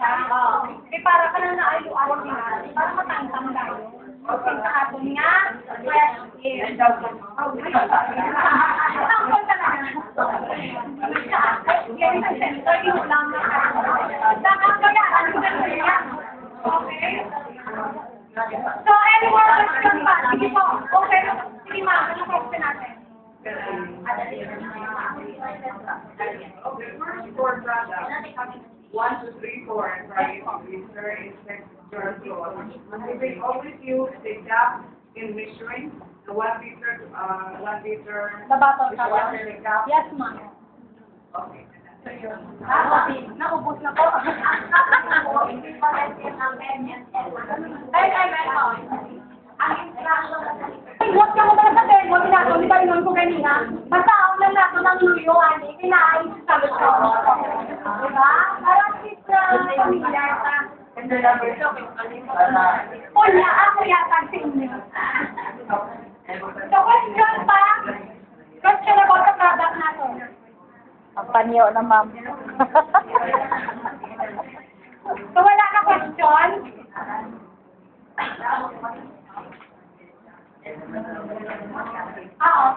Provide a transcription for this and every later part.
siya. May para ka na naayo-ayo niya. Para matangtang tayo. Okay, sa atin nga, fresh air. Oh, my God. Ang punta na. Yan sa center, yung lang na. Saan kaya? Ano ba niya? Okay? So, any more question pa? Sige po. Okay. Sige ma'am, ano question natin? Okay, first four products. 1, 2, 3, 4, and try to register in your floor. You will always use the gap in measuring the 1 liter, The bottle the water in the gap. Yes, ma'am. Okay. Naubos na po. Huwag ka mo talaga sa mo, tinatong ba yun ko kanina? Basta ako lang nato ng luyo, ani, kinaayos sa luto. Diba? Parang sisra, pamilya ka. Unya, ako yata sa inyo. So, question pa? Question about the product nato. Ang panyo na, ma'am. So, wala na question? Oo.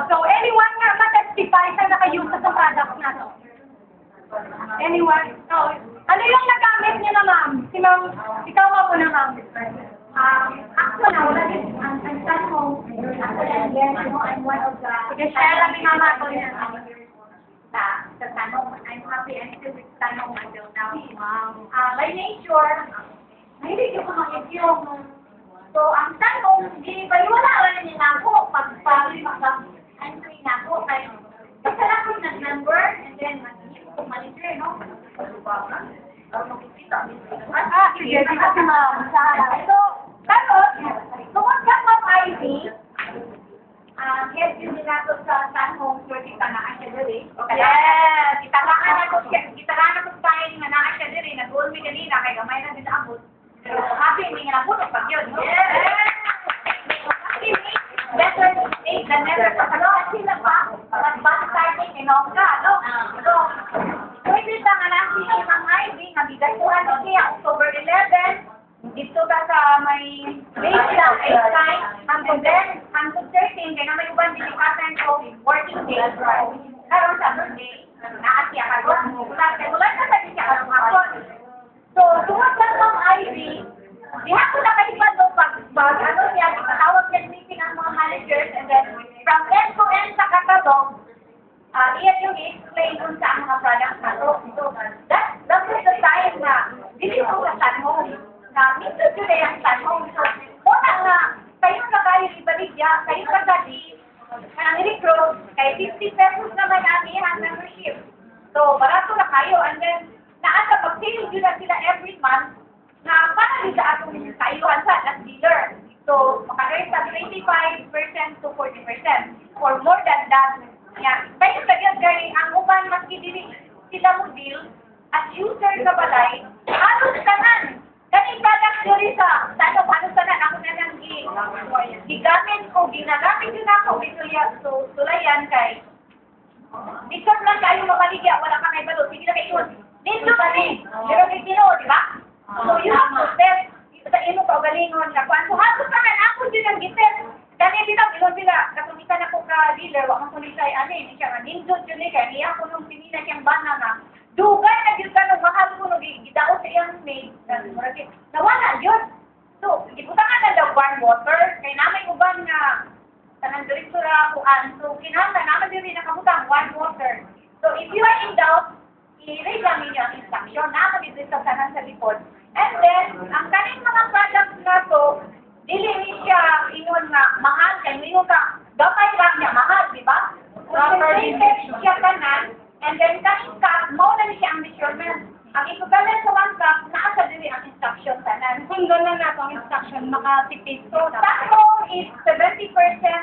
So, anyone nga ma-testify sa naka-use sa product na to? Anyone? Ano yung nagamit niyo na, ma'am? Si ma'am, ikaw mo na, ma'am. Ako na, wala din. Ang son mo, ako lang yan, I'm one of the... Sige, share lang ni mama ko yan. Sa tanong, I'm happy and still with tanong until now. By nature, mahilig yung mga idiom. So, ang tanong, di ba wala rin nila ako pag-pali mag-entry na ako. Basta lang ako nag-number and then mag-monitor, no? Sige, sige si ma'am. So, tapos, tungkol ka ng ID, yes, yun nila to sa San Home, so kita na siya dali. Yes! Kitalangan ako tayo nga na siya dali, nag-goal me kanina, kaya gamay na din abot. So, happy me nga nabot pag yun. Yes! Better late than never. Ano, sila pa, mag-bus starting, ka, no? So, pwede na nga lang siya ng ID, nabigay ko siya, October 11, dito ka sa may date lang, 8 times, hanggang 13, kaya na may uban din pattern ko, working days, karoon sa birthday, naasya ka doon, mula ka sa siya ka ng hapon. So, tungkol lang ng ID, di ako nakahipan doon pag ano niya, tawag niya meeting ang mga managers, and then, from end to end sa katalog, iyan yung i-explain dun sa mga products na to. So, that was the time na, dili ko sa San Home, na minsan yun ang San Home. So, muna nga, kayo na kayo ibaligya, kayo na gadi, ang recruit, kay 50 pesos naman ang membership. So, barato na kayo, and then, naasa pag-sale yun na sila every month, na parang sa atong kailuhan sa as dealer. So, makakarita 25% to 40%. For more than that, yeah. Kaya kagyan gani, ang uban maski dili sila mo deal, at user sa balay, halos tanan. Kani product diri sa tanong, halos tanan, ako na lang gigamit ko, ginagamit din ako, tulayan kay, because lang kayo mabaligya, wala ka kay balo, sige na kayo, dito kami, pero may tino, di ba? So, you have to test, sa ino ka galingon na kwan. So, halos tanan, ako din ang gitest. Kani bitang ilon sila, katulitan ako ka dealer, wak ang kulisay, ani, siya nga, nindot yun kaya niya ko nung sinina siyang bana nga, dugay na yun ka nung mahal ko nung gidaot sa iyang maid, nawala yun. So, ibutangan na daw warm water, kaya namin uban nga, tanang direktura kuan, so, kinahanglan naman din rin nakabutang warm water. So, if you are in doubt, i-read lang ninyo ang instruction, naman dito sa tanan sa likod. And then, ang kaning mga products na to, dili siya ingon nga mahal kay mingon ka gamay lang niya mahal, di ba? Concentrated siya tanan, and then kaning cup mo na siya ang measurement. Ang ikugalan sa one cup naa sa dili ang instruction tanan. Kung gano'n na ang instruction, makatipid. So, sa home is 70%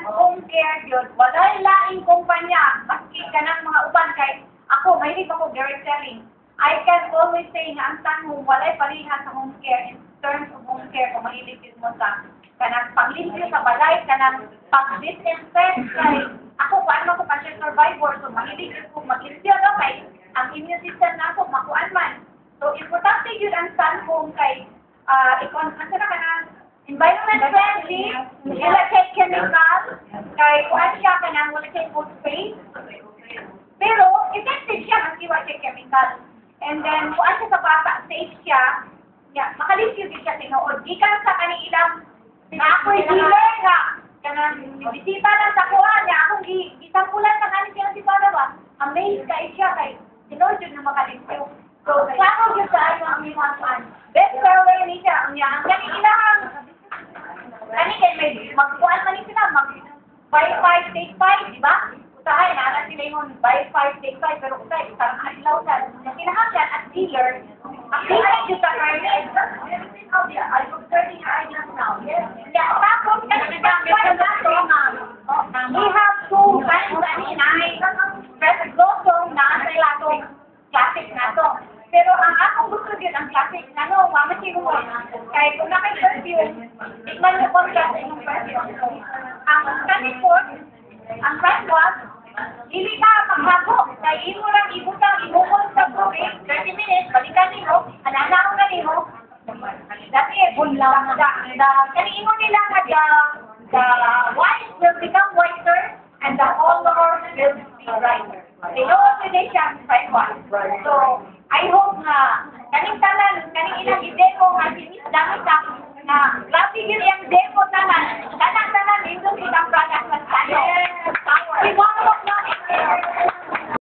home care yun. Walay laing kumpanya, maski kanang mga uban kay ako, mahilig ako direct selling. I can always say nga ang San Home, walay palihan sa home care in terms of home care kung mahilig mo sa kanang paglimpyo sa balay, kanang pag-disinfect, kay ako, paano ko pa siya survivor, so mahilig ko maglimpyo, no, kay ang immune system nato makuan man. So importante yun ang sunhome kay ikon ano na kana environment friendly, wala kay chemical, kay kuan siya kanang wala kay food waste. Pero effective siya kasi wala kay chemical. And then kuan siya sa bata, safe siya. Ya, makalisyo din siya tinuod. Gikan sa kanilang ako'y dealer nga kanang bisita lang sa kuan niya akong gisampulan sa kanin siya si para ba. Amazed kay siya kay tinuod yun na makalisyo. So, klaro yun sa ayo ang limuan. Best seller ni siya. Ang kanilang kani kay may magkuan man ni sila buy 5 take 5, di ba? Usahay na anak sila yung buy 5 take 5 pero usay parang adlaw ka. Kinahanglan at dealer. Ang dealer yung sa karne. I'm observing your ideas now. Yes. Yeah, tapos kasi gamit ko na ito, ma'am. We have two brands na inay. Fresh blossom na sa latong classic na to. Pero ang akong gusto din ang classic na no, mama siguro mo. Kahit kung naka-perfume, tikman mo kung classic yung perfume. Ang classic po, ang brand was, hindi ka maghago. Dahil imo lang ibutang, imukol sa tubig, 30 minutes, balikan nimo, anana ko na nimo. Dati, bunlaw na kanino nila nga the white will become whiter and the color will be brighter. Tinuod today siya ang bright white. So, I hope na kaning tanan, kaning ilang i-demo nga sinis dami sa na grabe yun yung demo tanan. Tanan, nindong ilang product na tayo.